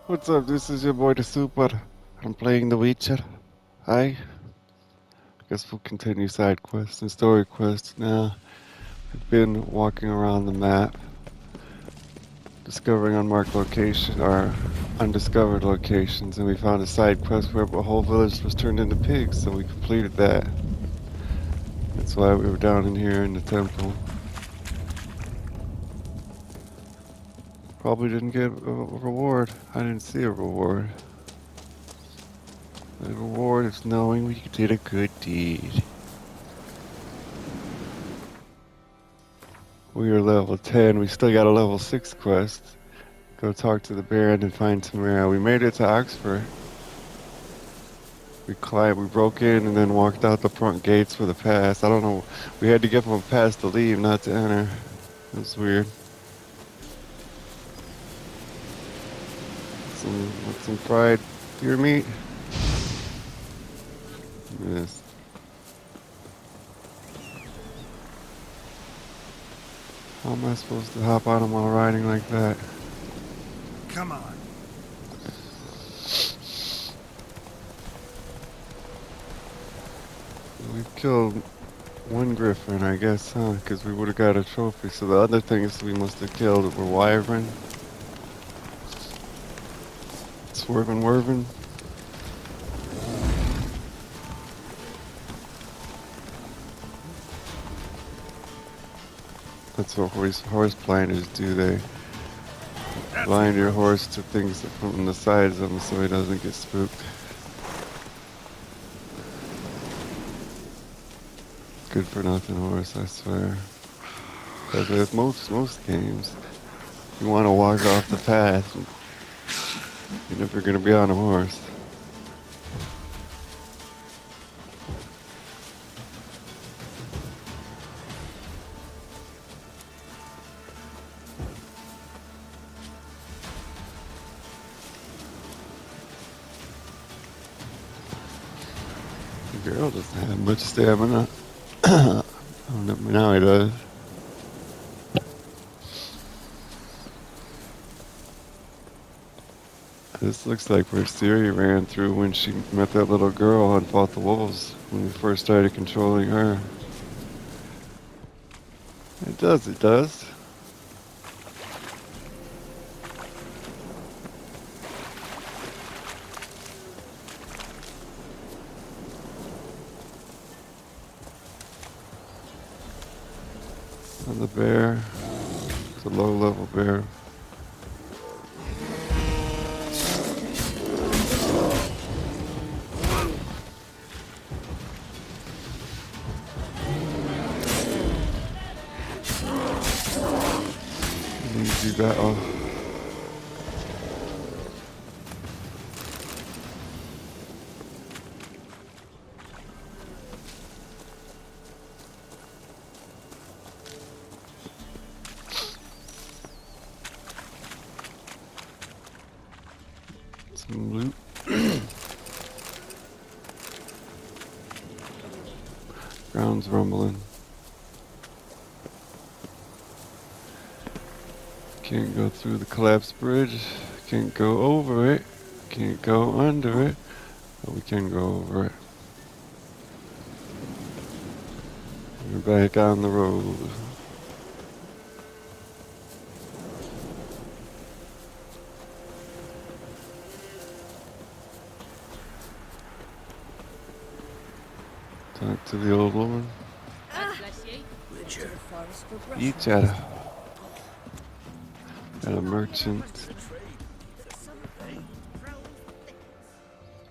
What's up? This is your boy the Super. I'm playing The Witcher. Hi. Guess we'll continue side quests and story quests now. We've been walking around the map, discovering unmarked locations or undiscovered locations, and we found a side quest where a whole village was turned into pigs, so we completed that. That's why we were down in here in the temple. Probably didn't get a reward. I didn't see a reward. The reward is knowing we did a good deed. We are level 10. We still got a level 6 quest. Go talk to the Baron and find Tamara. We made it to Oxford. We broke in and then walked out the front gates for the pass. I don't know. We had to give them a pass to leave, not to enter. It was weird. Some fried deer meat. Yes. How am I supposed to hop on them while riding like that? Come on. We've killed one griffin, I guess, huh? Because we would have got a trophy. So the other things we must have killed were wyvern, swervin' wervin. That's what horse blinders do. They blind your horse to things from the sides of him so he doesn't get spooked. Good for nothing horse, I swear. Because with most games, you want to walk off the path, even if you're going to be on a horse. The girl doesn't have much stamina. Oh, now he does. This looks like where Ciri ran through when she met that little girl and fought the wolves when we first started controlling her. It does, it does. And the bear, it's a low-level bear. Easy battle. Some loot. Ground's rumbling. Can't go through the collapsed bridge. Can't go over it. Can't go under it. But we can go over it. We're back on the road. Talk to the old woman. Richard. Each at a merchant.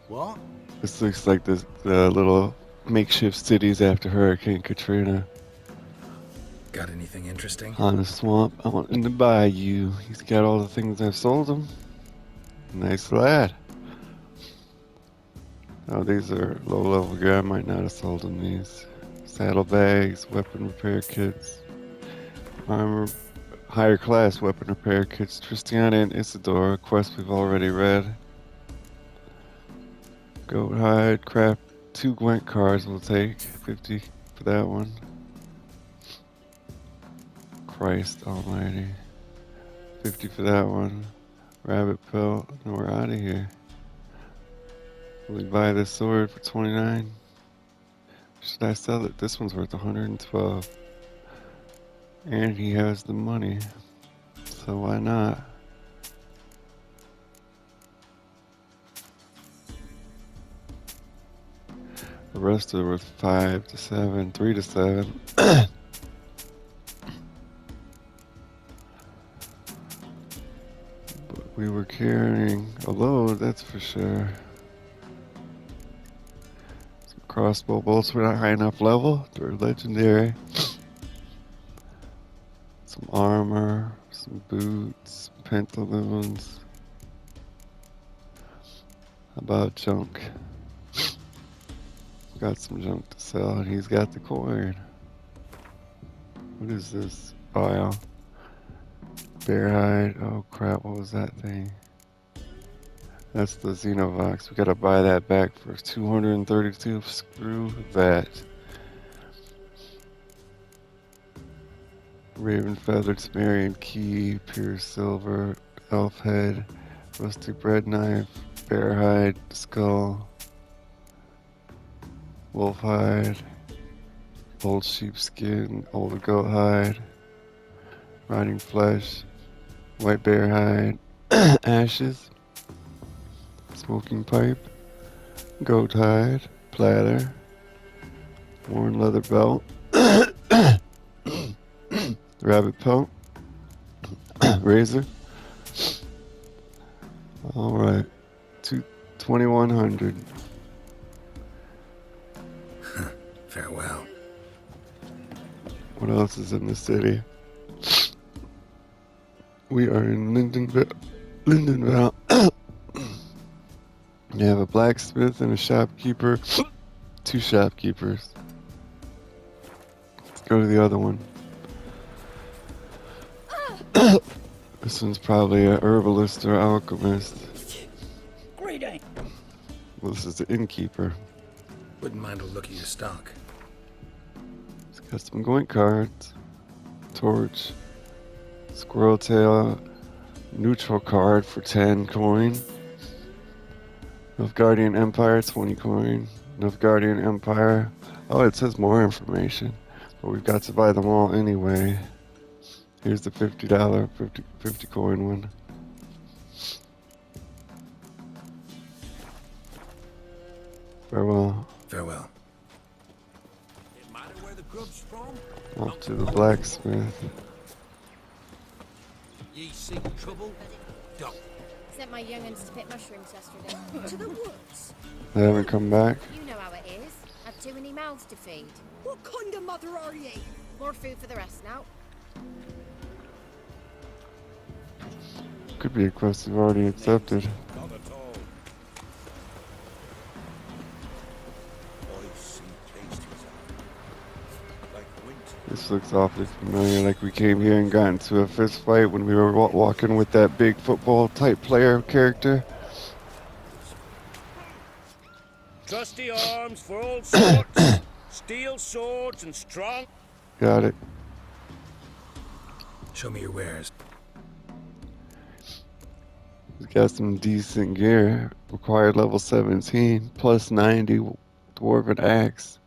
What? This looks like the little makeshift cities after Hurricane Katrina. Got anything interesting? On a swamp. I want him to buy you. He's got all the things I've sold him. Nice lad. Oh, these are low-level gear. I might not have sold him these. Saddlebags, weapon repair kits, armor, higher class weapon repair kits. Tristiana and Isidore, a quest we've already read. Goat hide, craft 2 Gwent cards we'll take. 50 for that one. Christ almighty. 50 for that one. Rabbit pelt. And we're out of here. We buy this sword for 29. Should I sell it? This one's worth 112. And he has the money. So why not? The rest are worth 5 to 7, 3 to 7. But we were carrying a load, that's for sure. Some crossbow bolts were not high enough level. They're legendary. Some armor, some boots, pantaloons. How about junk? Got some junk to sell, and he's got the coin. What is this? Oh, yeah. Bear hide. Oh, crap. What was that thing? That's the Xenovox. We gotta buy that back for 232. Screw that. Raven feathered Sumerian key, pure silver, elf head, rusty bread knife, bear hide, skull, wolf hide, old sheepskin, old goat hide, rotting flesh, white bear hide, ashes, smoking pipe, goat hide, platter, worn leather belt, rabbit pelt, razor. All right, 2100. Farewell. What else is in the city? We are in Lindenville. Lindenville. You have a blacksmith and a shopkeeper. 2 shopkeepers. Let's go to the other one. This one's probably a herbalist or alchemist. Greeting. Well, this is the innkeeper. Wouldn't mind a look at your stock. He's got some goink cards. Torch. Squirrel tail. Neutral card for 10 coin. Nilfgaardian Empire, 20 coin. Nilfgaardian Empire. Oh, it says more information. But we've got to buy them all anyway. Here's the $50, 50 coin one. Farewell. Farewell. It matter where the grub's from? Off to the blacksmith. Ye seek trouble? Don't. Sent my young'uns to pick mushrooms yesterday. To the woods? They haven't come back. You know how it is. Had too many mouths to feed. What kind of mother are ye? More food for the rest now. Could be a quest we've already accepted. Not at all. I see tasties like winter. This looks awfully familiar, like we came here and got into a fist fight when we were walking with that big football type player character. Trusty arms for all sorts, steel swords and strong. Got it. Show me your wares. He's got some decent gear. Required level 17, plus 90 dwarven axe.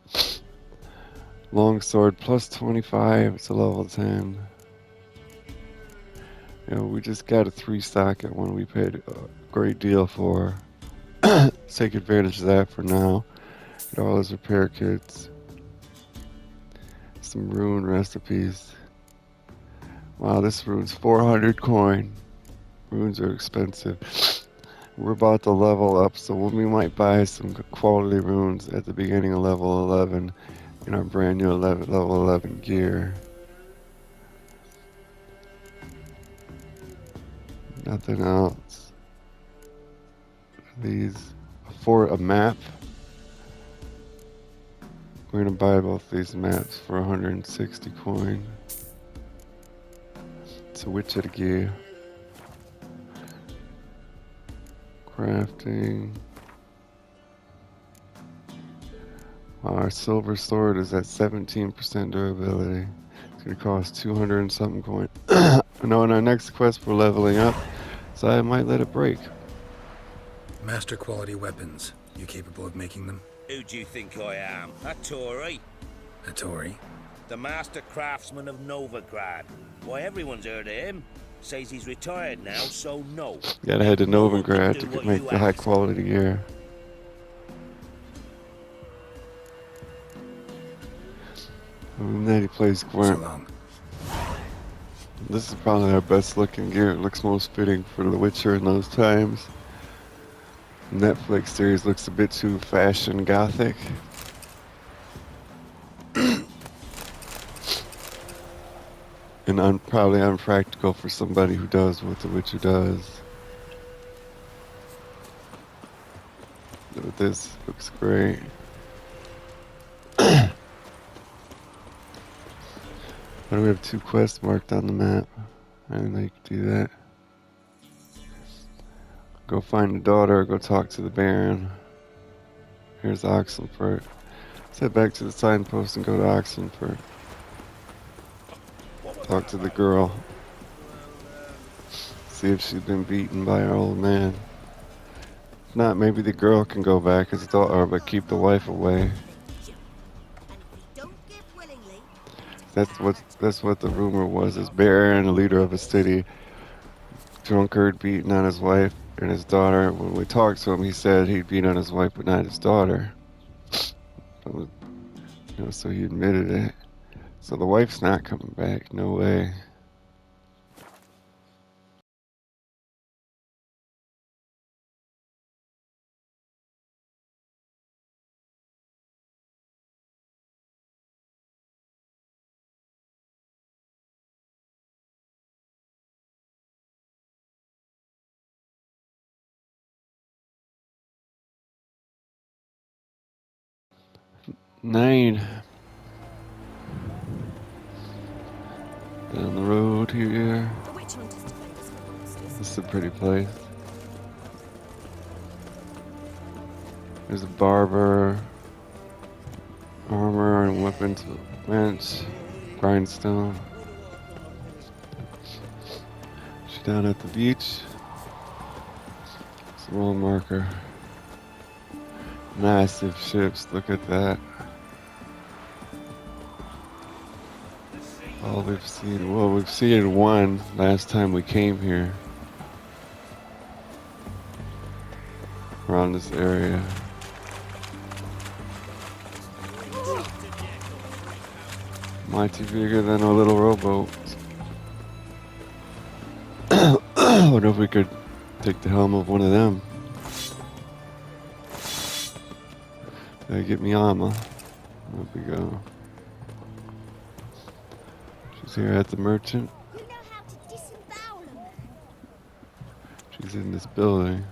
Longsword plus 25, it's a level 10. You know, we just got a 3 socket one we paid a great deal for. Let's take advantage of that for now. Get all his repair kits. Some rune recipes. Wow, this rune's 400 coin. Runes are expensive. We're about to level up, so we might buy some quality runes at the beginning of level 11 in our brand new level 11 gear. Nothing else. These for a map. We're gonna buy both these maps for 160 coin. It's a Witcher gear. Crafting. Our silver sword is at 17% durability. It's gonna cost 200 and something coin. No, in our next quest we're leveling up. So I might let it break. Master quality weapons. You capable of making them? Who do you think I am? A Tory? A Tory? The master craftsman of Novigrad. Why, everyone's heard of him. Says he's retired now, so no. Gotta head to No one can Novigrad do to what make you the high ask. quality gear. And then he plays So Gwent. long. This is probably our best looking gear. It looks most fitting for The Witcher in those times. Netflix series looks a bit too fashion gothic. And probably unpractical for somebody who does what The Witcher does. But this looks great. Why do we have 2 quests marked on the map? I didn't know you could do that. Go find the daughter or go talk to the Baron. Here's Oxenfurt. Let's head back to the signpost and go to Oxenfurt. Talk to the girl. See if she's been beaten by her old man. If not, maybe the girl can go back as daughter, but keep the wife away. And if we don't give willingly, That's what the rumor was. Is Baron, the leader of a city, drunkard, beating on his wife and his daughter. When we talked to him, he said he'd beat on his wife but not his daughter. So he admitted it. So the wife's not coming back. No way. Nine. Down the road here. The witch hunters defend us from monsters. This is a pretty place. There's a barber, armor and weapons bench, grindstone. She's down at the beach. It's a wall marker. Massive ships, look at that. All we've seen, well, we've seen one last time we came here. Around this area. Mighty bigger than a little rowboat. I wonder if we could take the helm of one of them. That'd get me armor. There we go. She's here at the merchant. you know how to disembowel a man. She's in this building.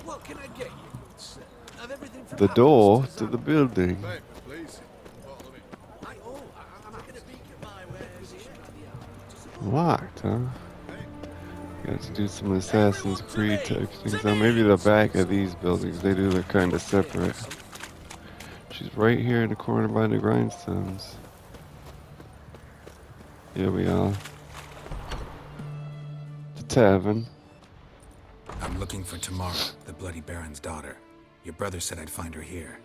What can I get you, good sir? Have everything from The apples door to to the zam- building. Paper, please. Follow me. I'm not gonna beat you my wares here. Locked, huh? Got to do some Assassin's Creed type things. Now maybe the back of these buildings, they do look kind of separate. She's right here in the corner by the grindstones. Here we are. The tavern. I'm looking for Tamara, the Bloody Baron's daughter. Your brother said I'd find her here.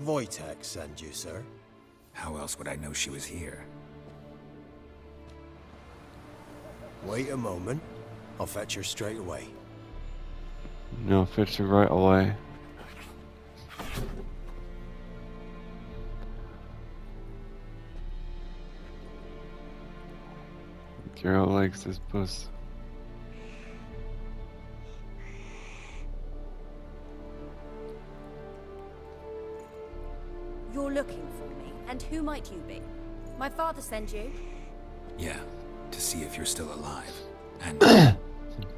Wojtek sent you, sir. How else would I know she was here? Wait a moment. I'll fetch her straight away. No, fetch her right away. Geralt likes this puss. You're looking for me, and who might you be? My father sent you. Yeah, to see if you're still alive. And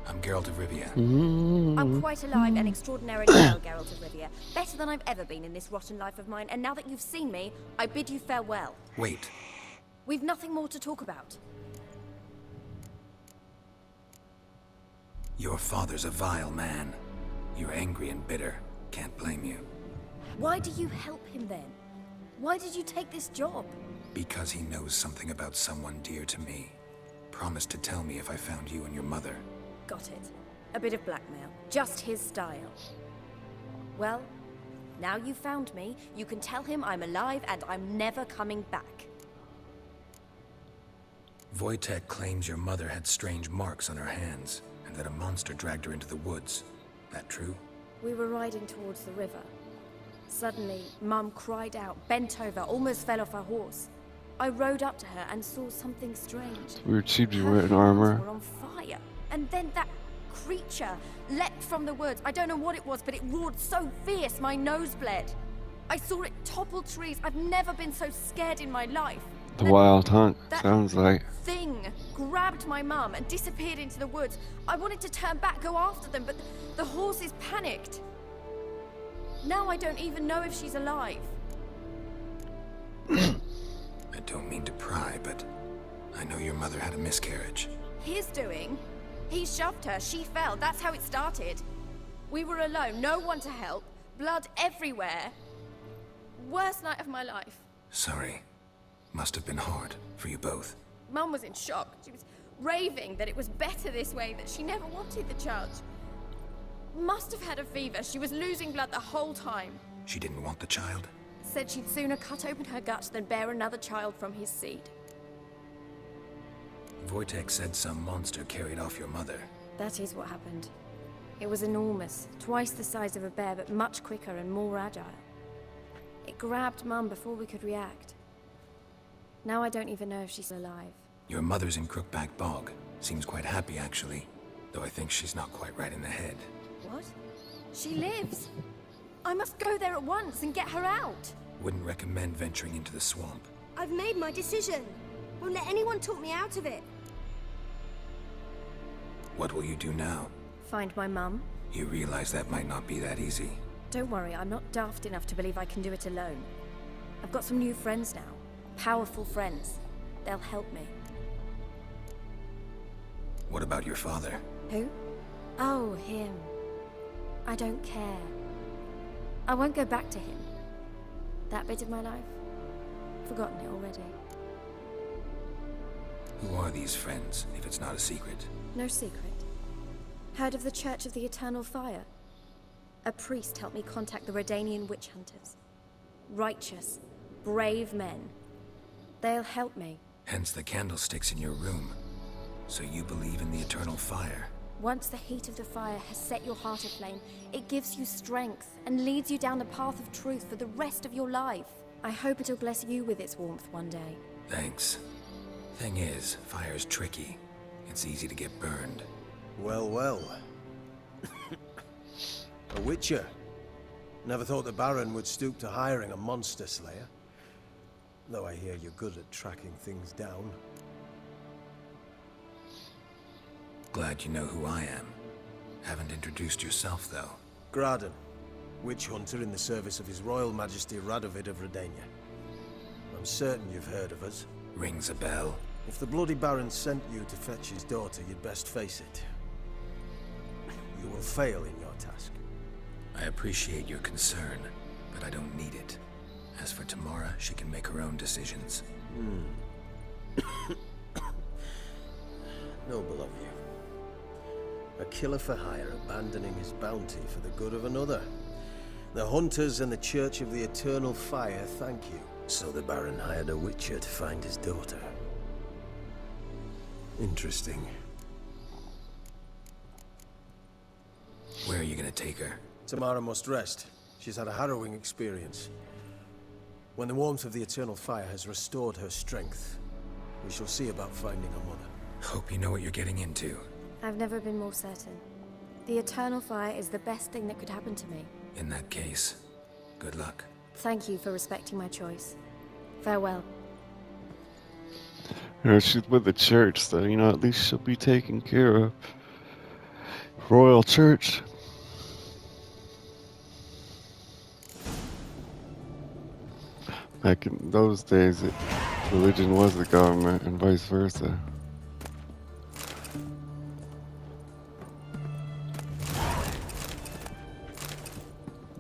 I'm Geralt of Rivia. I'm quite alive and extraordinarily well, Geralt of Rivia. Better than I've ever been in this rotten life of mine, and now that you've seen me, I bid you farewell. Wait, We've nothing more to talk about. your father's a vile man. You're angry and bitter. Can't blame you. Why do you help him then? Why did you take this job? Because he knows something about someone dear to me. Promised to tell me if I found you and your mother. Got it. A bit of blackmail. Just his style. Well, now you've found me, you can tell him I'm alive and I'm never coming back. Wojtek claims your mother had strange marks on her hands, and that a monster dragged her into the woods. That true? We were riding towards the river. Suddenly, Mum cried out, bent over, almost fell off her horse. I rode up to her and saw something strange. Weird sheep you Her wear in hands armor. were on fire. And then that creature leapt from the woods. I don't know what it was, but it roared so fierce my nose bled. I saw it topple trees. I've never been so scared in my life. The And wild hunt, that sounds like. thing grabbed my mum and disappeared into the woods. I wanted to turn back, go after them, but the horses panicked. Now I don't even know if she's alive. I don't mean to pry, but I know your mother had a miscarriage. His doing. He shoved her, she fell, that's how it started. We were alone, no one to help, blood everywhere. Worst night of my life. Sorry. Must have been hard for you both. Mum was in shock. She was raving that it was better this way, that she never wanted the child. Must have had a fever. She was losing blood the whole time. She didn't want the child? Said she'd sooner cut open her gut than bear another child from his seed. Wojtek said some monster carried off your mother. That is what happened. It was enormous, twice the size of a bear, but much quicker and more agile. It grabbed Mum before we could react. Now I don't even know if she's alive. Your mother's in Crookback Bog. Seems quite happy, actually. Though I think she's not quite right in the head. What? She lives. I must go there at once and get her out. Wouldn't recommend venturing into the swamp. I've made my decision. Won't let anyone talk me out of it. What will you do now? Find my mum. You realize that might not be that easy. Don't worry, I'm not daft enough to believe I can do it alone. I've got some new friends now. Powerful friends. They'll help me. What about your father? Who? Oh, him. I don't care. I won't go back to him. That bit of my life? Forgotten it already. Who are these friends, if it's not a secret? No secret. Heard of the Church of the Eternal Fire? A priest helped me contact the Redanian witch hunters. Righteous, brave men. They'll help me. Hence the candlesticks in your room. So you believe in the eternal fire? Once the heat of the fire has set your heart aflame, it gives you strength and leads you down the path of truth for the rest of your life. I hope it'll bless you with its warmth one day. Thanks. Thing is, fire's tricky. It's easy to get burned. Well, well. A witcher. Never thought the Baron would stoop to hiring a monster slayer. Though I hear you're good at tracking things down. Glad you know who I am. Haven't introduced yourself, though. Graden, witch hunter in the service of His Royal Majesty Radovid of Redania. I'm certain you've heard of us. Rings a bell. If the Bloody Baron sent you to fetch his daughter, you'd best face it. You will fail in your task. I appreciate your concern, but I don't need it. As for Tamara, she can make her own decisions. Noble of you. A killer for hire abandoning his bounty for the good of another. The hunters and the Church of the Eternal Fire thank you. So the Baron hired a witcher to find his daughter. Interesting. Where are you gonna take her? Tamara must rest. She's had a harrowing experience. When the warmth of the Eternal Fire has restored her strength, we shall see about finding her mother. Hope you know what you're getting into. I've never been more certain. The Eternal Fire is the best thing that could happen to me. In that case, good luck. Thank you for respecting my choice. Farewell. You know, she's with the church, so, you know, at least she'll be taken care of. Royal Church. Back in those days, religion was the government and vice versa.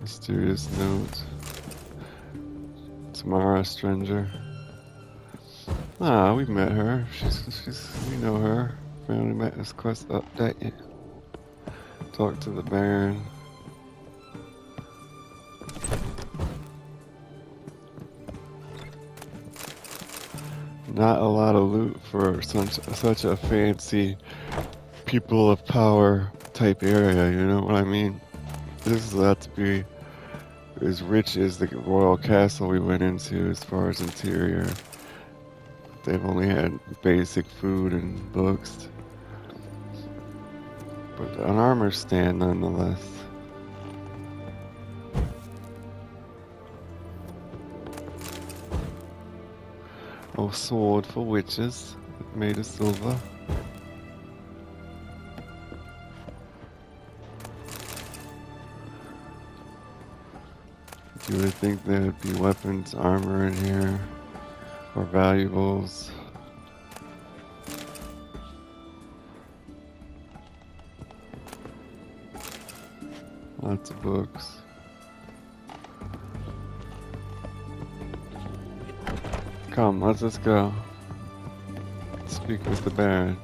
Mysterious note. Tamara, stranger. Ah, we met her. We know her. We only met this quest update. Talk to the Baron. Not a lot of loot for such a fancy people of power type area, you know what I mean? This is about to be as rich as the royal castle we went into as far as interior. They've only had basic food and books. But an armor stand nonetheless. Oh, sword for witches, made of silver. You would think there would be weapons, armor in here, or valuables. Lots of books. Come, let's just go. Speak with the Baron.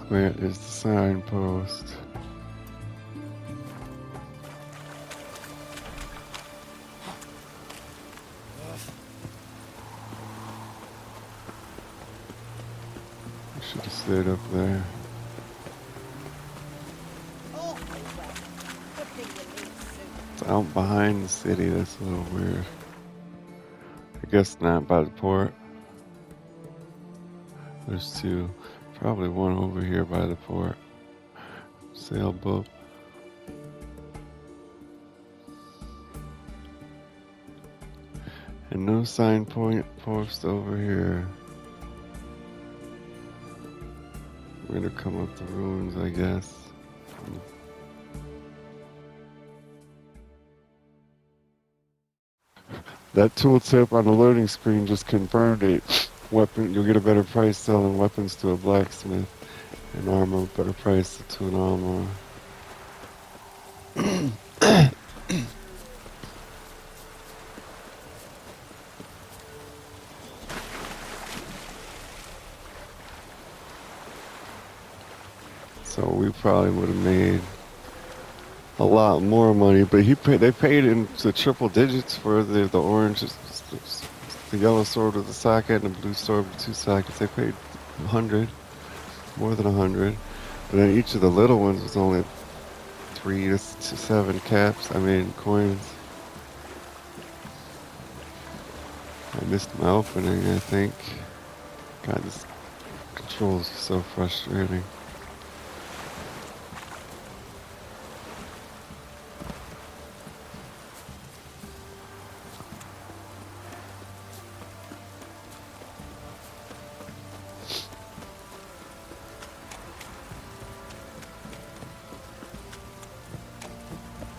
Where is the signpost? I should have stayed up there. It's out behind the city, that's a little weird. I guess not by the port. There's two. Probably one over here by the port. Sailboat. And no sign post over here. We're gonna come up the ruins, I guess. That tooltip on the loading screen just confirmed it. Weapon, you'll get a better price selling weapons to a blacksmith, and armor, a better price to an armor. So we probably would have made a lot more money, but they paid into triple digits for the orange, the yellow sword with the socket and the blue sword with 2 sockets. They paid 100, more than 100. But then each of the little ones was only 3 to 7 coins. I missed my opening, I think. God, this controls are so frustrating.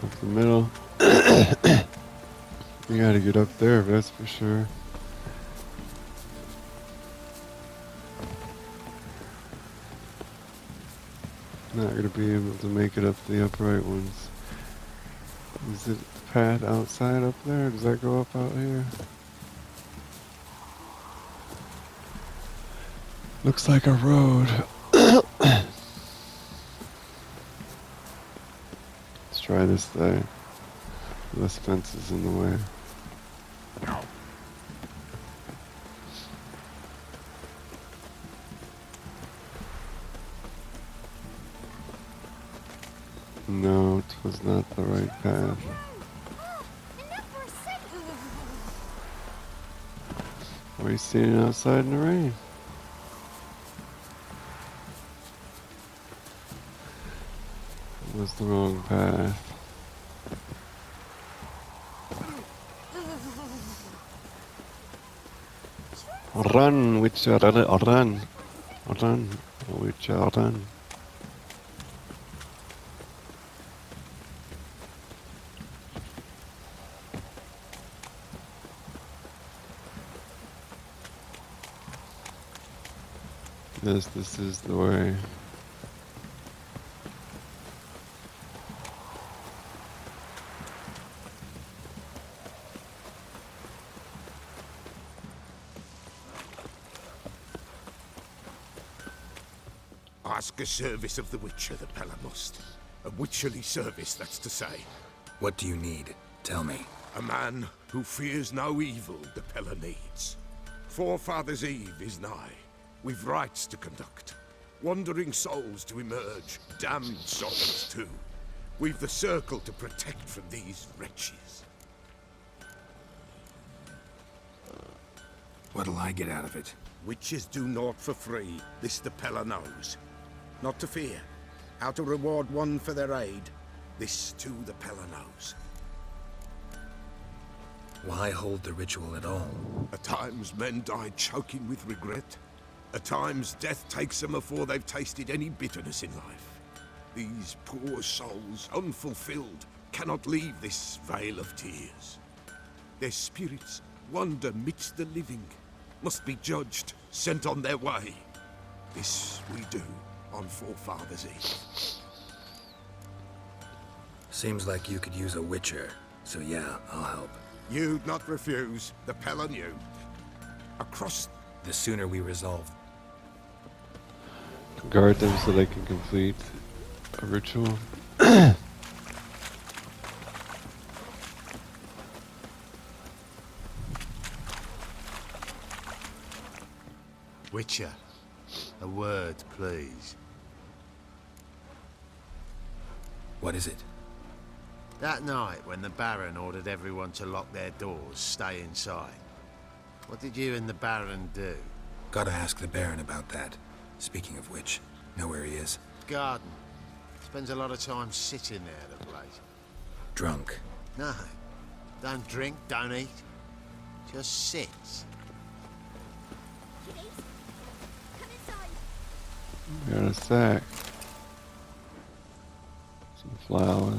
Up the middle. You gotta get up there, that's for sure. Not gonna be able to make it up the upright ones. Is it the path outside up there? Does that go up out here? Looks like a road. Let's try this side. Less fences in the way. No, it was not the right path. Why are you standing outside in the rain? It was the wrong path. Run, Witcher, run. Run, Witcher, run. Yes, this is the way. Ask a service of the Witcher, the Pella must. A witcherly service, that's to say. What do you need? Tell me. A man who fears no evil the Pella needs. Forefathers' Eve is nigh. We've rites to conduct. Wandering souls to emerge. Damned souls too. We've the circle to protect from these wretches. What'll I get out of it? Witches do naught for free. This the Pella knows. Not to fear. How to reward one for their aid. This too the Pella knows. Why hold the ritual at all? At times men die choking with regret. At times death takes them before they've tasted any bitterness in life. These poor souls, unfulfilled, cannot leave this vale of tears. Their spirits wander midst the living, must be judged, sent on their way. This we do on Forefathers' Eve. Seems like you could use a witcher, so yeah, I'll help. You'd not refuse, the Pella knew. Across... The sooner we resolve. Guard them so they can complete a ritual. Witcher, a word, please. What is it? That night when the Baron ordered everyone to lock their doors, stay inside. What did you and the Baron do? Gotta ask the Baron about that. Speaking of which, know where he is? Garden. Spends a lot of time sitting there, the place. Drunk. No. Don't drink, don't eat. Just sits. Kiddies, come inside. Got a sack. Some flowers.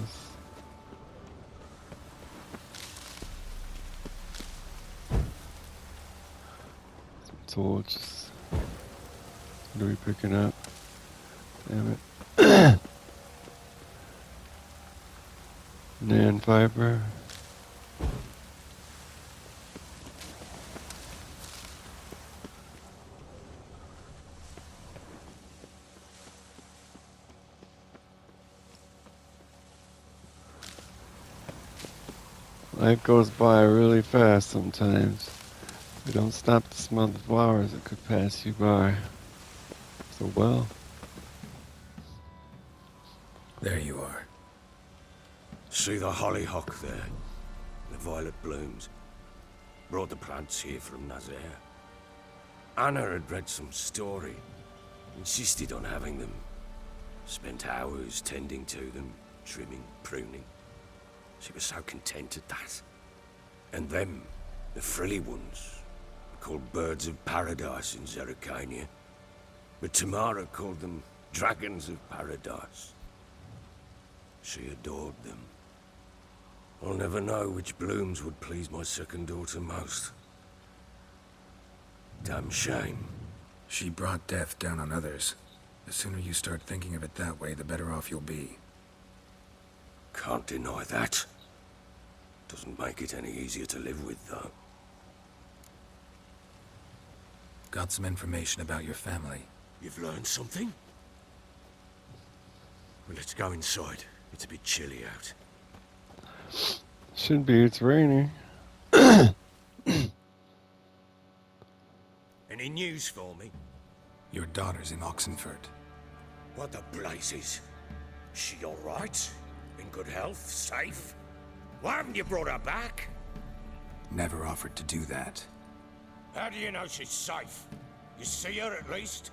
Some torches. What are we picking up? Damn it. Nan fiber. Life goes by really fast sometimes. If you don't stop to smell the flowers, it could pass you by. So well. There you are. See the hollyhock there? The violet blooms. Brought the plants here from Nazaire. Anna had read some story. Insisted on having them. Spent hours tending to them, trimming, pruning. She was so content at that. And them, the frilly ones, are called birds of paradise in Zerrikania. But Tamara called them dragons of paradise. She adored them. I'll never know which blooms would please my second daughter most. Damn shame. She brought death down on others. The sooner you start thinking of it that way, the better off you'll be. Can't deny that. Doesn't make it any easier to live with, though. Got some information about your family. You've learned something? Well, let's go inside. It's a bit chilly out. Should be, it's raining. Any news for me? Your daughter's in Oxenford. What the blazes? She all right? In good health? Safe? Why haven't you brought her back? Never offered to do that. How do you know she's safe? You see her at least?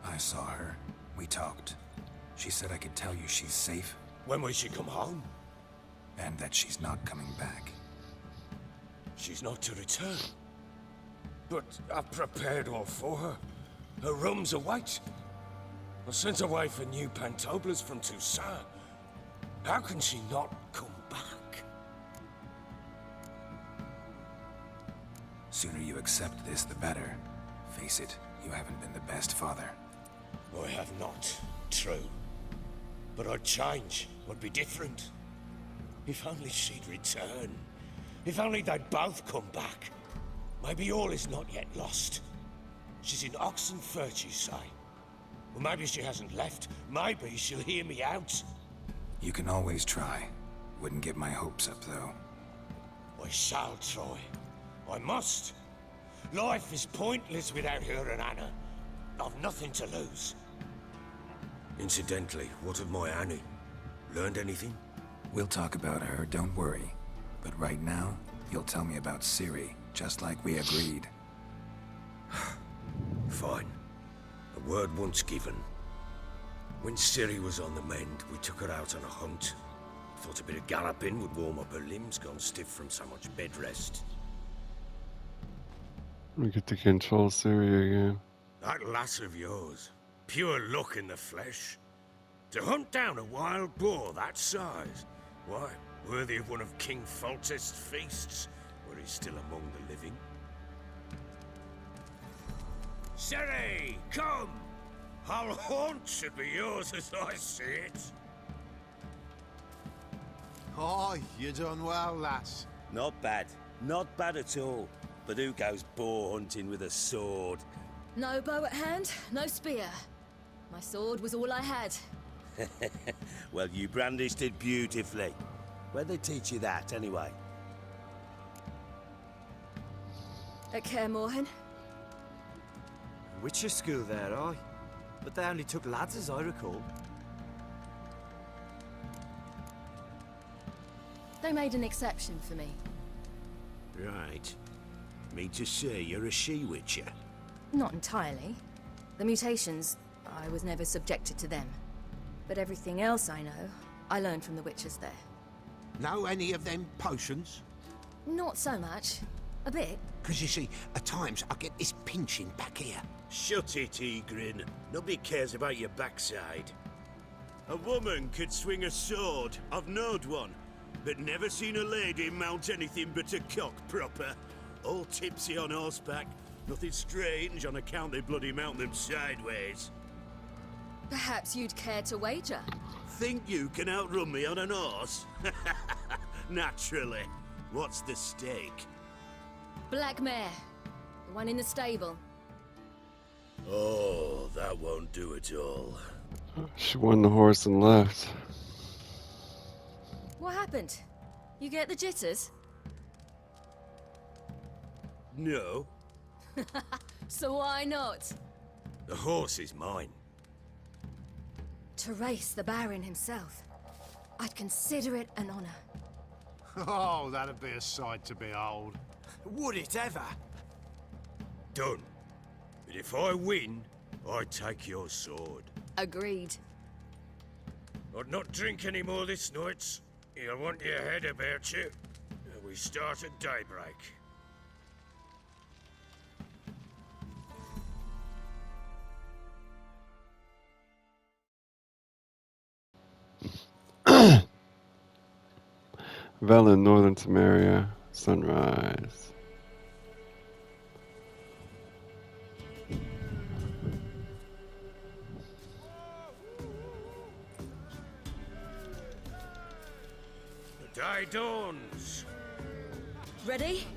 I saw her. We talked. She said I could tell you she's safe, When will she come home? and that she's not coming back. She's not to return. But I've prepared all for her. Her room's await. I sent away for new pantoblas from Toussaint. How can she not come back? Sooner you accept this, the better. Face it, you haven't been the best father. I have not, true. But I'd change, would be different. If only she'd return. If only they'd both come back. Maybe all is not yet lost. She's in Oxenfurt, you say? Well, maybe she hasn't left. Maybe she'll hear me out. You can always try. Wouldn't get my hopes up, though. I shall try. I must. Life is pointless without her and Anna. I've nothing to lose. Incidentally, what of my Annie? Learned anything? We'll talk about her, don't worry. But right now, you'll tell me about Ciri, just like we agreed. Fine. A word once given. When Ciri was on the mend, we took her out on a hunt. Thought a bit of galloping would warm up her limbs, gone stiff from so much bed rest. We get to control Ciri again. That lass of yours, pure luck in the flesh. To hunt down a wild boar that size, why, worthy of one of King Foltest's feasts, where he's still among the living. Ciri, come! Our haunt should be yours as I see it. Oh, you done well, lass. Not bad. Not bad at all. But who goes boar hunting with a sword? No bow at hand, no spear. My sword was all I had. Well, you brandished it beautifully. Where'd they teach you that, anyway? At Kaer Morhen. Witcher school there, aye. But they only took lads, as I recall. They made an exception for me. Right. Mean to say you're a she-witcher? Not entirely. The mutations, I was never subjected to them. But everything else I know, I learned from the witches there. Know any of them potions? Not so much. A bit. Because you see, at times I get this pinching back here. Shut it, Egrin. Nobody cares about your backside. A woman could swing a sword. I've knowed one. But never seen a lady mount anything but a cock proper. All tipsy on horseback. Nothing strange on account they bloody mount them sideways. Perhaps you'd care to wager? Think you can outrun me on an horse? Naturally. What's the stake? Black mare. The one in the stable. Oh, that won't do it all. She won the horse and left. What happened? You get the jitters? No. So why not? The horse is mine. To race the Baron himself. I'd consider it an honor. Oh, that'd be a sight to behold. Would it ever? Done. But if I win, I take your sword. Agreed. I'd not drink any more this night. You'll want your head about you. We start at daybreak. Velen, Northern Temeria, sunrise. The day dawns. Ready?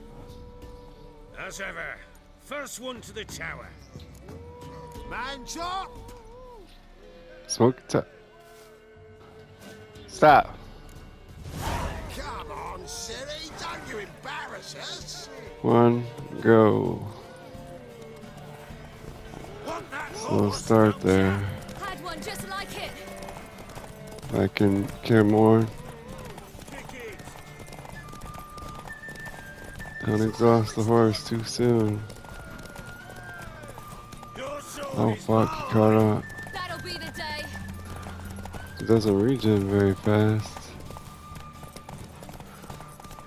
As ever. First one to the tower. Man chop! Smoke Stop. Come on, Ciri, don't you embarrass us. One, go. Want that So we'll horse, start don't there. Had one just like it. Back in Kaer. Kick it. Don't exhaust the horse too soon. Your sword Oh is fuck, he mine. caught up. That'll be the day. It doesn't regen very fast.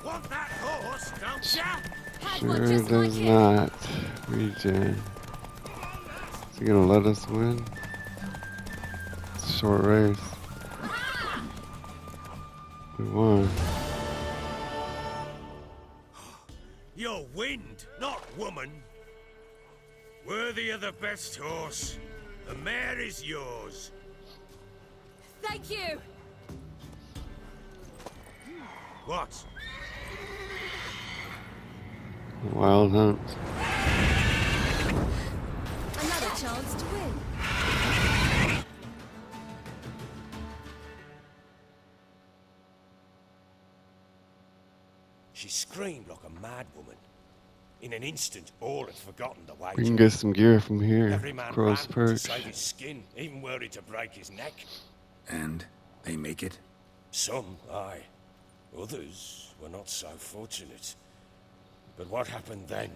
Want that horse, don't ya? Had Sure one just does like it. not regen. Is he gonna let us win? It's a short race. We won. You're wind, not woman. Worthy of the best horse. The mare is yours. Thank you. What? Wild hunt. Another chance to win. She screamed like a mad woman. In an instant, all had forgotten the We can wager. get some gear from here. Every man Crow's ran to perch. save his skin, even worried to break his neck. And they make it? Some, aye. Others were not so fortunate. But what happened then?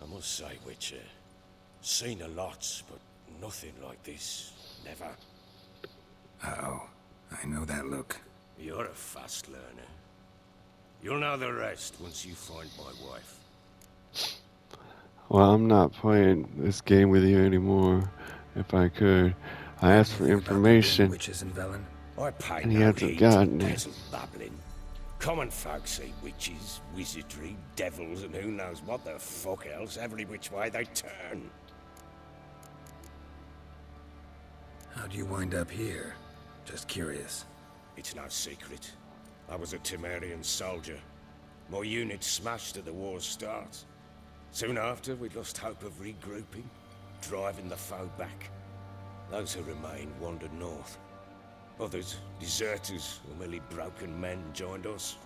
I must say, Witcher, seen a lot, but nothing like this. Never. Uh-oh. I know that look. You're a fast learner. You'll know the rest once you find my wife. Well, I'm not playing this game with you anymore. If I could, I asked for Anything about there being information, witches in Velen? I pay and he no hasn't heed gotten to it. peasant babbling. Common folk see witches, wizardry, devils, and who knows what the fuck else every which way they turn. How'd you wind up here? Just curious. It's no secret. I was a Temerian soldier. My unit smashed at the war's start. Soon after, we lost hope of regrouping, driving the foe back. Those who remained wandered north. Others, deserters or merely broken men, joined us.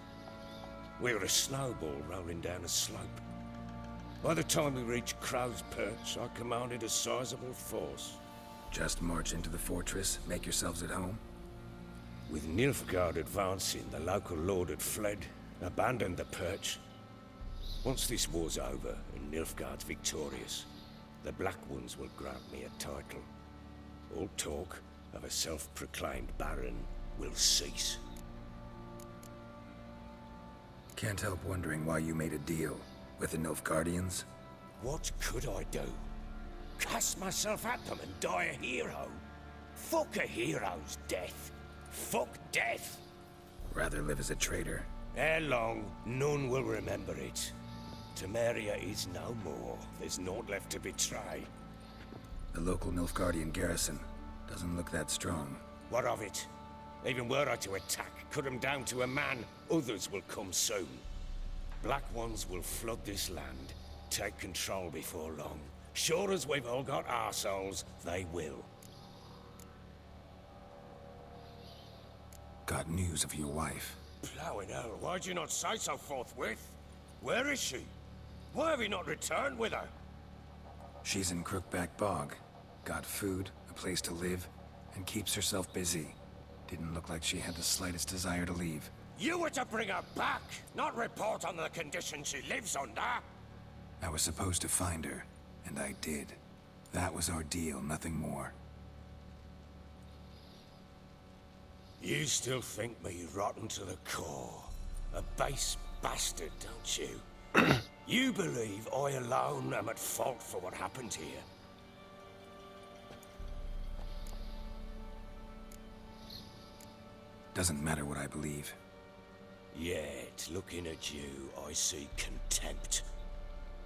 We were a snowball rolling down a slope. By the time we reached Crow's Perch, I commanded a sizable force. Just march into the fortress, make yourselves at home? With Nilfgaard advancing, the local lord had fled, abandoned the perch. Once this war's over and Nilfgaard's victorious, the Black Ones will grant me a title. All talk of a self-proclaimed baron will cease. Can't help wondering why you made a deal with the Nilfgaardians. What could I do? Cast myself at them and die a hero? Fuck a hero's death. Fuck death. Rather live as a traitor. Ere long, none will remember it. Temeria is no more. There's naught left to betray. The local Nilfgaardian garrison doesn't look that strong. What of it? Even were I to attack, cut them down to a man, others will come soon. Black Ones will flood this land, take control before long. Sure as we've all got arseholes, they will. Got news of your wife. Plowing hell, why'd you not say so forthwith? Where is she? Why have you not returned with her? She's in Crookback Bog. Got food, a place to live, and keeps herself busy. Didn't look like she had the slightest desire to leave. You were to bring her back, not report on the condition she lives under. I was supposed to find her, and I did. That was our deal, nothing more. You still think me rotten to the core. A base bastard, don't you? You believe I alone am at fault for what happened here. Doesn't matter what I believe. Yet, looking at you, I see contempt.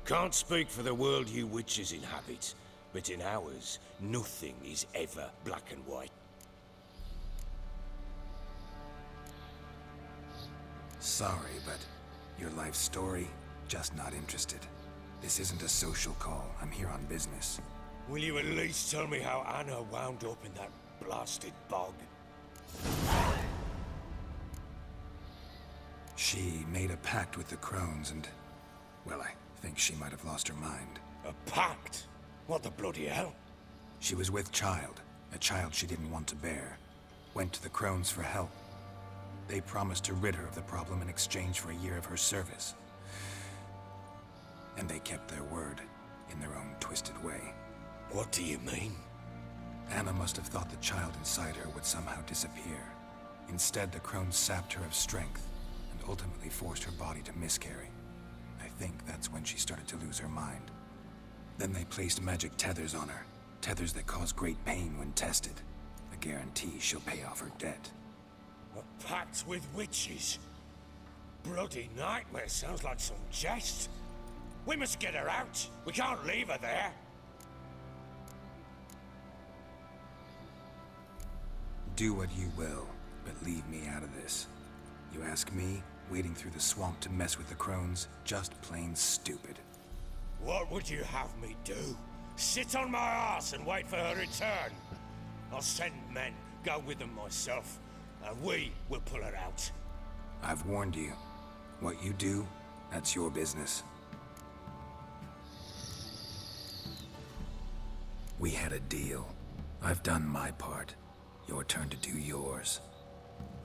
Can't speak for the world you witches inhabit, but in ours, nothing is ever black and white. Sorry, but your life story, just not interested. This isn't a social call. I'm here on business. Will you at least tell me how Anna wound up in that blasted bog? She made a pact with the crones and... well, I think she might have lost her mind. A pact? What the bloody hell? She was with child, a child she didn't want to bear. Went to the crones for help. They promised to rid her of the problem in exchange for a year of her service. And they kept their word, in their own twisted way. What do you mean? Anna must have thought the child inside her would somehow disappear. Instead, the crones sapped her of strength, and ultimately forced her body to miscarry. I think that's when she started to lose her mind. Then they placed magic tethers on her, tethers that cause great pain when tested. A guarantee she'll pay off her debt. A pact with witches? Bloody nightmare, sounds like some jest. We must get her out. We can't leave her there. Do what you will, but leave me out of this. You ask me, wading through the swamp to mess with the crones, just plain stupid. What would you have me do? Sit on my ass and wait for her return? I'll send men, go with them myself, and we will pull her out. I've warned you. What you do, that's your business. We had a deal. I've done my part. Your turn to do yours.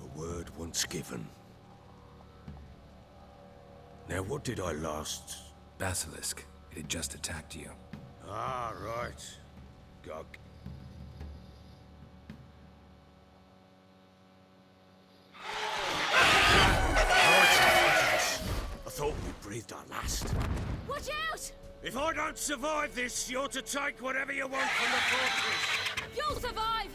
A word once given. Now, what did I last... Basilisk. It had just attacked you. Ah, right. Gog. I thought we breathed our last. Watch out! If I don't survive this, you're to take whatever you want from the fortress. You'll survive!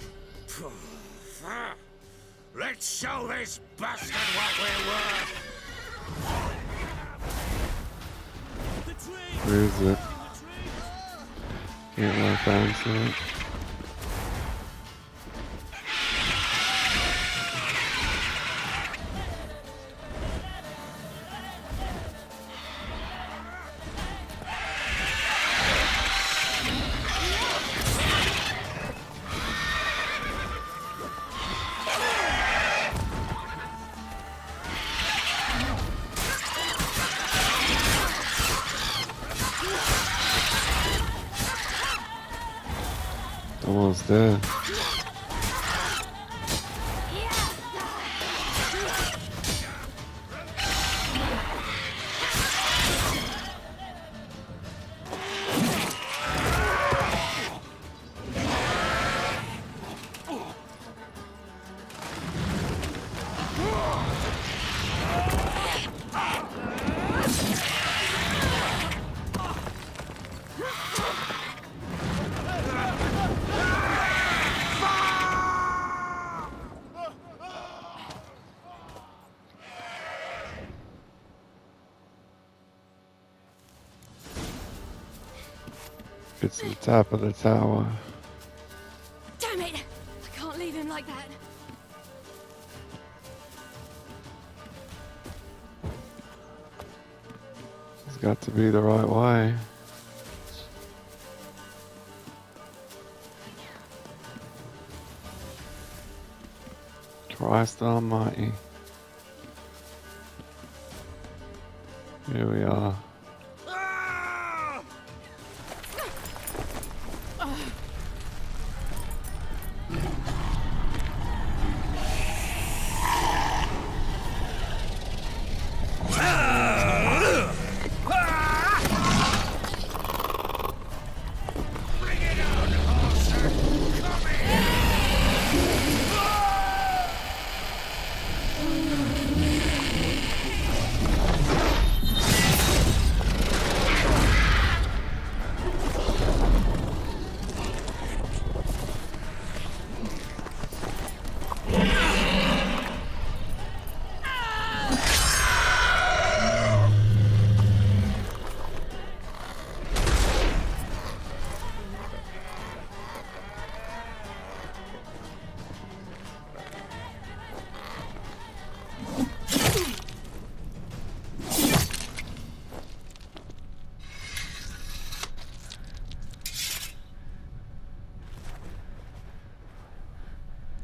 Let's show this bastard what we're worth! Where is it? Can't lock onto it. Almost there. It's the top of the tower. Damn it! I can't leave him like that. It's got to be the right way. Christ Almighty. Here we are.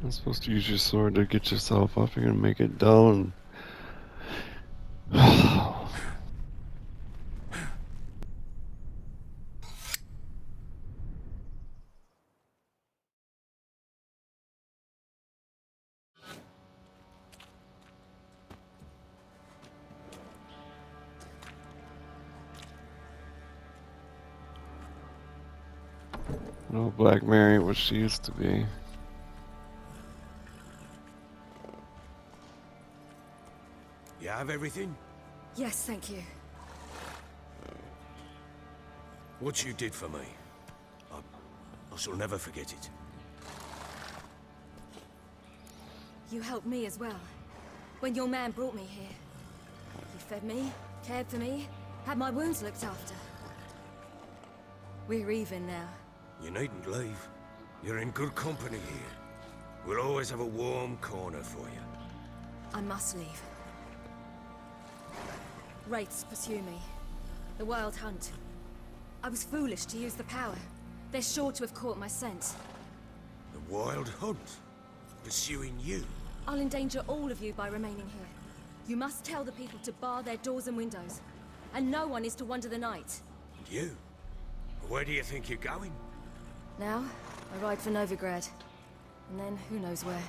You're supposed to use your sword to get yourself up. You're gonna make it dull and... No, Black Mary, what she used to be. You have everything? Yes, thank you. What you did for me, I shall never forget it. You helped me as well. When your man brought me here. You fed me, cared for me, had my wounds looked after. We're even now. You needn't leave. You're in good company here. We'll always have a warm corner for you. I must leave. Wraiths pursue me. The Wild Hunt. I was foolish to use the power. They're sure to have caught my scent. The Wild Hunt? Pursuing you? I'll endanger all of you by remaining here. You must tell the people to bar their doors and windows. And no one is to wander the night. And you? Where do you think you're going? Now, I ride for Novigrad. And then, who knows where.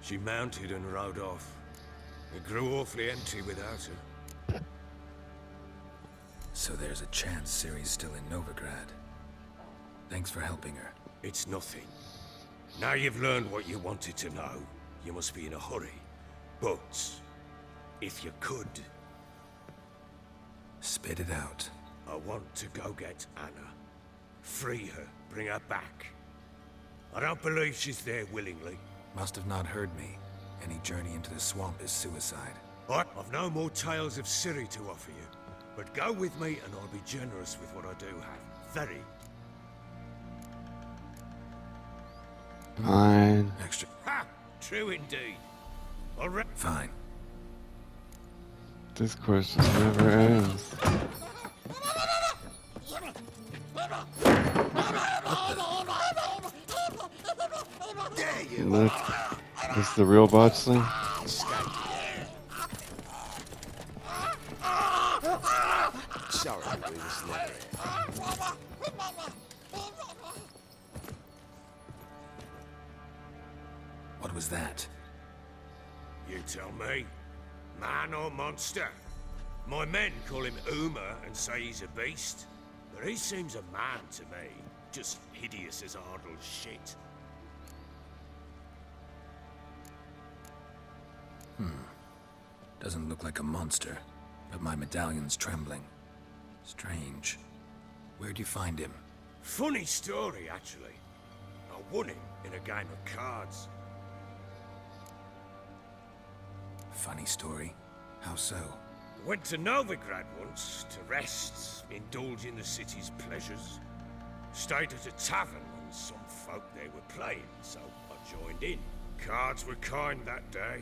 She mounted and rode off. It grew awfully empty without her. So there's a chance Ciri's still in Novigrad. Thanks for helping her. It's nothing. Now you've learned what you wanted to know, you must be in a hurry. But, if you could... Spit it out. I want to go get Anna. Free her, bring her back. I don't believe she's there willingly. Must have not heard me. Any journey into the swamp is suicide. I've no more tales of Ciri to offer you. But go with me and I'll be generous with what I do have. Very. Fine. Extra. Ha! True indeed. Fine. This question never ends. That's the real botch thing? Sorry, we was never here. What was that? You tell me. Man or monster? My men call him Uma and say he's a beast. But he seems a man to me. Just hideous as Ardle's shit. Doesn't look like a monster, but my medallion's trembling. Strange. Where'd you find him? Funny story, actually. I won him in a game of cards. Funny story? How so? Went to Novigrad once to rest, indulge in the city's pleasures. Stayed at a tavern and some folk there were playing, so I joined in. Cards were kind that day.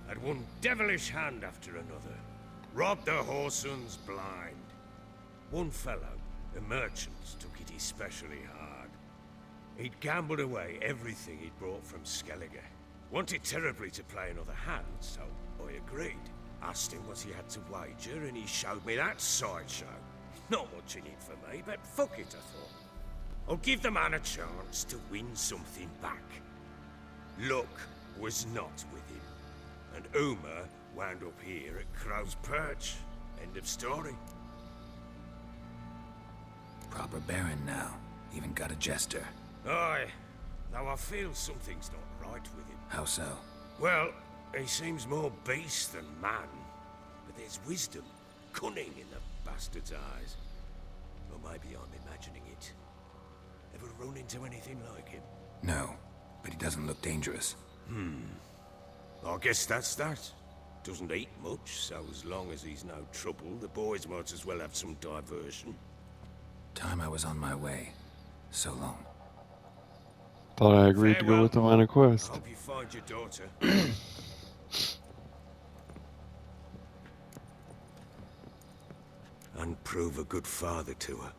Had one devilish hand after another. Robbed the whoresun's blind. One fellow, a merchant, took it especially hard. He'd gambled away everything he'd brought from Skellige. Wanted terribly to play another hand, so I agreed. Asked him what he had to wager, and he showed me that sideshow. Not much in it for me, but fuck it, I thought. I'll give the man a chance to win something back. Luck was not with him, and Uma wound up here at Crow's Perch. End of story. Proper baron now. Even got a jester. Aye, though I feel something's not right with him. How so? Well, he seems more beast than man. But there's wisdom, cunning in the bastard's eyes. Or maybe I'm imagining it. Ever run into anything like him? No, but he doesn't look dangerous. I guess that's that. Doesn't eat much, so as long as he's no trouble, the boys might as well have some diversion. Time I was on my way. So long. Thought I agreed to go with him on a quest. Hope you find your daughter. And prove a good father to her.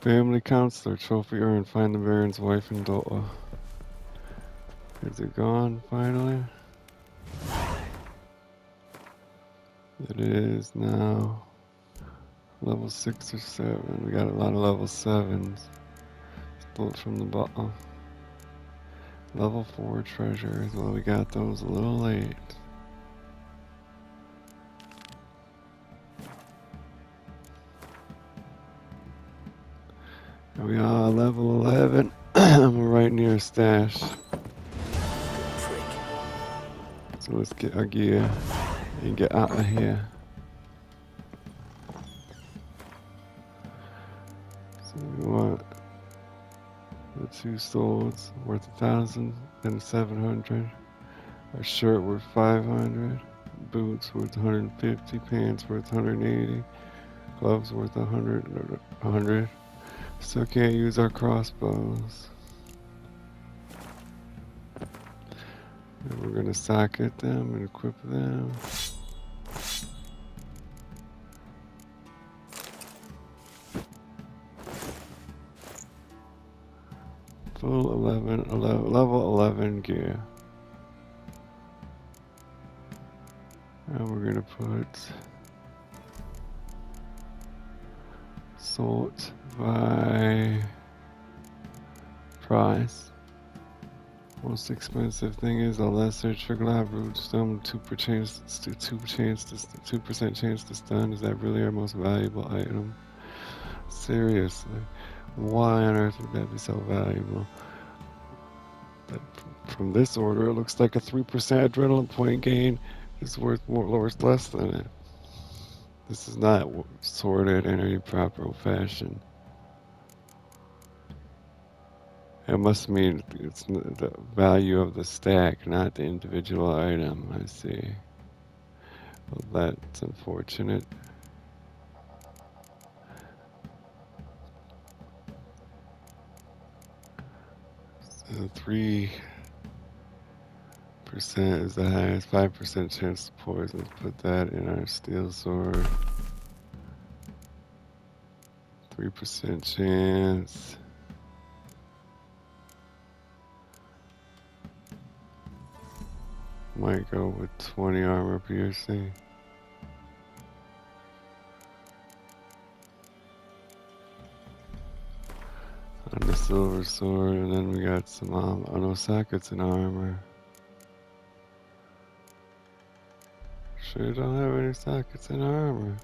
Family counselor, trophy earned, find the Baron's wife and daughter. Is it gone, finally? It is now. Level 6 or 7. We got a lot of level 7s. Split from the bottom. Level 4 treasures. Well, we got those a little late. We are level 11. We're right near a stash. So let's get our gear and get out of here. So we want the 2 swords worth 1,700. A shirt worth 500. Boots worth 150. Pants worth 180. Gloves worth 100. Still can't use our crossbows. And we're gonna socket them and equip them. Full level 11 gear. And we're gonna put sort by price. Most expensive thing is a lesser trigger root stone, 2% chance to stun. Is that really our most valuable item? Seriously, why on earth would that be so valuable? But from this order, it looks like a 3% adrenaline point gain is worth less than it. This is not sorted in any proper fashion. It must mean it's the value of the stack, not the individual item. I see. Well, that's unfortunate. So 3% is the highest. 5% chance to poison. Let's put that in our steel sword. 3% chance. Might go with 20 armor piercing. On the silver sword, and then we got some oh no, sockets in armor. Sure don't have any sockets in armor.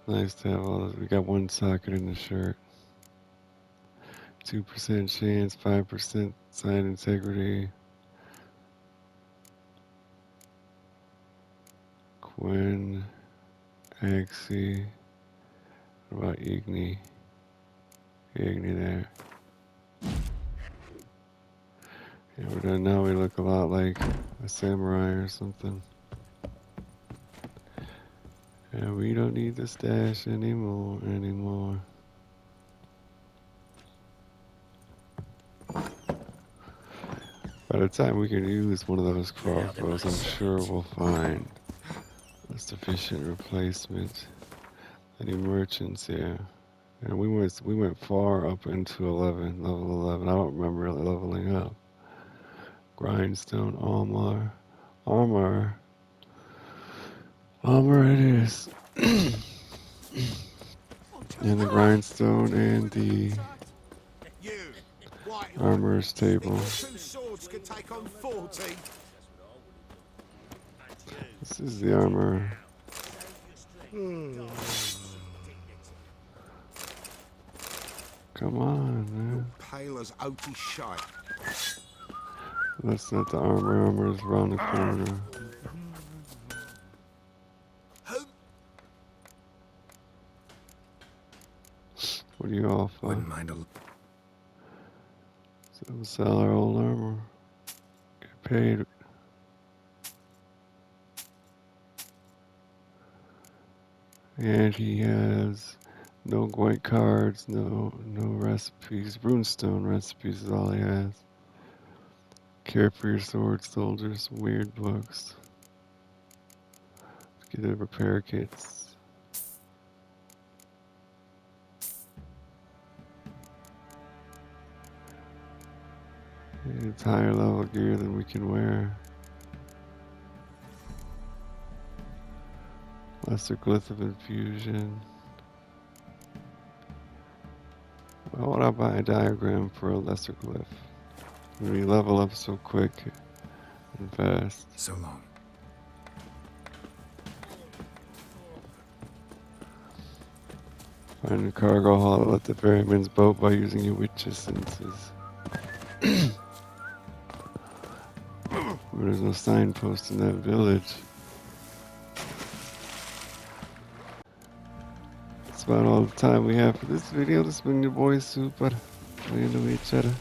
Nice to have all those. We got 1 socket in the shirt. 2% chance, 5% side integrity. Quinn, Axie. What about Igni? Igni there. Yeah, we're done now. We look a lot like a samurai or something. And we don't need the stash anymore. By the time we can use one of those crossbows, I'm sure we'll find a sufficient replacement. Any merchants here? And we went far up into level 11. I don't remember really leveling up. Grindstone armor it is. And the grindstone and the armor table. 2 swords can take on 40. This is the armor. Come on, man. Pale as oaty shite. That's not the armor. Armor is around the corner. What are you all for? Wouldn't mind a So we'll sell our old armor. Get paid. And he has no white cards, no recipes. Runestone recipes is all he has. Care for your sword, soldiers. Weird books. Let's get the repair kits. It's higher level gear than we can wear. Lesser glyph of infusion. Why would I buy a diagram for a lesser glyph? We level up so quick and fast. So long. Find a cargo haul at the ferryman's boat by using your witch's senses. There's no signpost in that village. about all the time we have for this video. This has been your boy Super. We into each other.